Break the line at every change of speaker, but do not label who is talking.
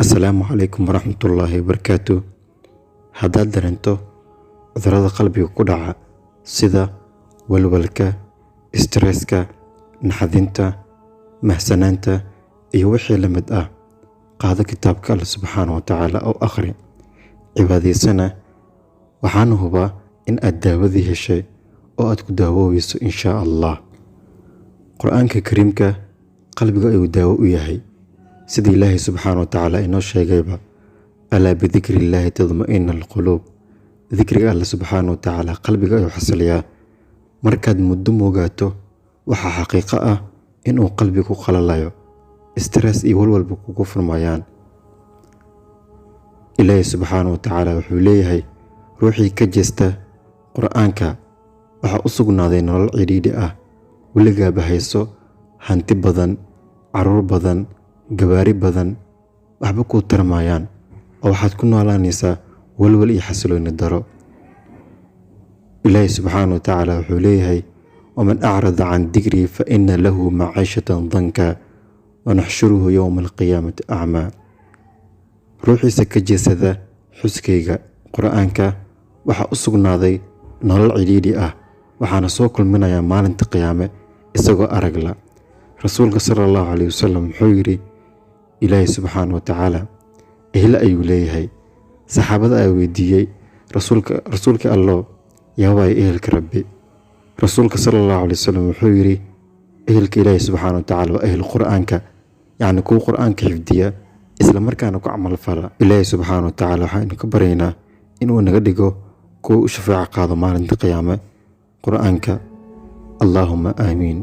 Asalaamu calaykum waraxmatullaahi wabarakaatuh. Haddaad dareento cudurrada qalbiga ku dhaca sida walwalka, stresska, naxdinta, mahsanaanta iyo wixii la mid ah, qaado kitaabka Alle subxaanahu wa tacaala oo akhri, cibaadaysana. Waxaan hubaa in aad daawadii heshay oo aad ku daawoobayso inshaa Allah. Qur'aanka Kariimka qalbiga ayuu daawo u yahay, sida Ilaahay subxaanahu wa tacaala inoo sheegayba: alaa bidikri illaahi tadma'inna alquluub. Dikriga Alle subxaanahu wa tacaala qalbiga ayuu xasiliyaa. Markaad muddo mogaato, waxaa xaqiiqo ah inuu qalbigu qalalayo, stress iyo walwalba kugu furmayaan. Ilaahay subxaanahu wa tacaala wuxuu leeyahay: ruuxii ka jeesta qur'aanka waxaa u sugnaaday nolol cidhiidhi ah. Weligaaba hayso hanti badan, caruur badan, gawaari badan, waxba kuu tarmayaan, oo waxaad ku noolaanaysaa walwal iyo xasilooni daro. Ilaahay subxaanahu wa tacaala wuxuu leeyahay: waman acrada can dikrii fa inna lahu maciishatan danka wanaxshuruhu yowma alqiyaamati acmaa. Ruuxiisa ka jeesada xuskayga qur'aanka waxaa u sugnaaday nolol cidhiidhi ah, waxaana soo kulminayaa maalinta qiyaame isagoo arag la. Rasuulka sallallahu calayhi wasallam wuxuu yidhi: Ilaahay subxaanahu wa tacaala ehle ayuu leeyahay. Saxaabada ayaa weydiiyey rasuulka Allow, yaa waay ehelka Rabbi? Rasuulka sallallahu calayhi wasallam wuxuu yidhi: ehelka Ilaahay subxaanahu wa tacaala waa ehel qur'aanka, yacni kuwa qur'aanka xifdiya isla markaana ku camal fala. Ilaahay subxaanahu wa tacaala waxaanu ka baryaynaa inuu naga dhigo kuwa u shafaaco qaado maalinta qiyaame qur'aanka. Allaahumma aamiin.